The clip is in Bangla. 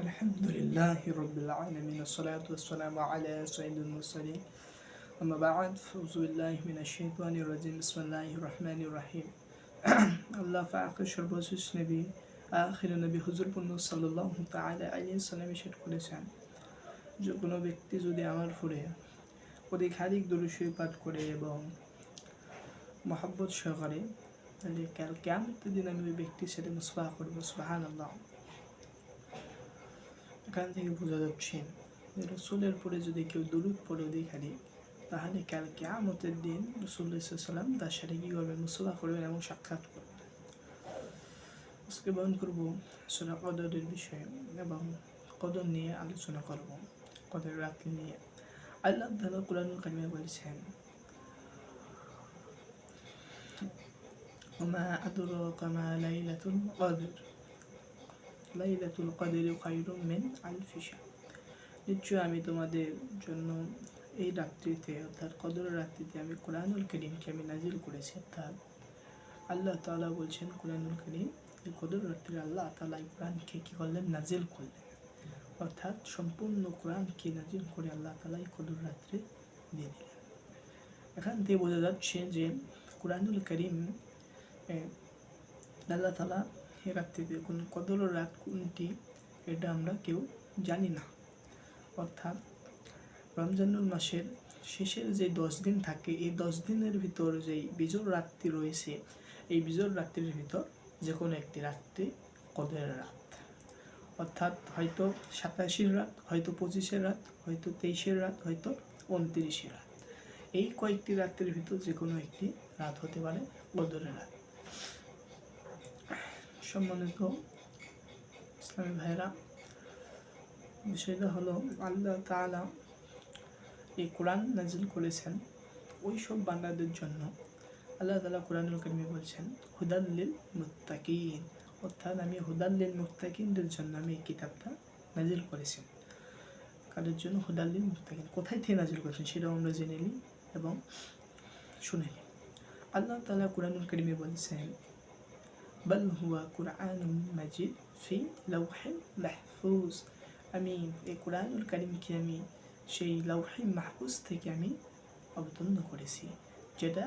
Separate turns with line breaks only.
আলহামদুলিল্লাহি রাব্বিল আলামিন ওয়াসসালাতু ওয়াসসালামু আলা সাইয়্যিদিল মুরসালিন আম্মা বা'দ আউযু বিল্লাহি মিনাশ শাইতানির রাজিম বিসমিল্লাহির রহমানির রহিম আল্লাহ পাকের সর্বশেষ নবী আখির নবী হুজুর সাল্লাল্লাহু তাআলা আলাইহি ওয়াসাল্লাম ইরশাদ করেছেন যে কোনো ব্যক্তি যদি আমার উপরে অধিকাধিক দরুদ শরীফ পাঠ করে এবং মহব্বত সহকারে তাহলে কাল কিয়ামতের দিন আমি ওই ব্যক্তির সাথে মুসবাহা করব সুবহানাল্লাহ। এখান থেকে বোঝা যাচ্ছে যে রসুলের পরে যদি কেউ দুরূদ পড়ে অধিকারী তাহলে কাল কিয়ামতের দিন রাসূলুল্লাহ সাল্লাল্লাহু আলাইহি ওয়াসাল্লাম তার সাথে কী করবেন? মুসবাহা করবেন এবং সাক্ষাৎ করবেন। আজকে বয়ান করব সূরা কদরের বিষয়ে এবং কদর নিয়ে আলোচনা করব, কদরের রাত্রি নিয়ে। আল্লাহ তাআলা কুরআনুল কারীমে বলেছেন, ওমা আদরাকা মা লাইলাতুল কদর লাইলাতুল কদরি খায়রুম মিন আলফি শাহর। নিশ্চয় আমি তোমাদের জন্য এই রাত্রিতে অর্থাৎ কদরের রাত্রিতে আমি কুরআনুল কারীমকে আমি নাজিল করেছি। অর্থাৎ আল্লাহ তাআলা বলছেন কুরআনুল কারীম এই কদর রাত্রে আল্লাহ তাআলা এই কোরআনকে কী করলেন? নাজিল করলেন। অর্থাৎ সম্পূর্ণ কোরআনকে নাজিল করে আল্লাহ তাআলা এই কদর রাত্রে দিয়ে দিলেন। এখান থেকে বোঝা যাচ্ছে যে কুরআনুল কারীম আল্লাহ তাআলা এই রাত্রিতে কোন কদর রাত কোনটি এটা আমরা কেউ জানি না। অর্থাৎ রমজানুল মাসের শেষের যে 10 দিন থাকে এই 10 দিনের ভিতর যেই বিজোড় রাত্রি রয়েছে এই বিজোড় রাত্রির ভিতর যে কোনো একটি রাত্রি কদরের রাত। অর্থাৎ হয়তো 27 রাত, হয়তো 25 রাত, হয়তো 23 রাত, হয়তো 29 রাত। এই কয়েকটি রাত্রির ভিতর যে কোনো একটি রাত হতে পারে কদরের রাত। সম্মানিত ইসলামী ভাইরা, বিষয়টা হলো আল্লাহ তাআলা এই কোরআন নাজিল করেছেন ওই সব বান্দাদের জন্য। আল্লাহ তাআলা কুরআনুল কারীমে বলছেন হুদাল লিল মুত্তাকিন, অর্থাৎ আমি হুদাল লিল মুত্তাকিনদের জন্য আমি এই কিতাবটা নাজিল করেছি। কাদের জন্য? হুদাল লিল মুত্তাকিন। কোথায় থেকে নাজিল করেছেন সেটাও আমরা জেনে নিই এবং শুনে নিই। আল্লাহ তাআলা কুরআনুল কারীমে বলছেন বাল হুয়া কুরআনুম মাজিদ ফি লাওহিল মাহফুজ। আমি এই কুরআনুল কারীমকে আমি সেই লাওহে মাহফুজ থেকে আমি অবতীর্ণ করেছি, যেটা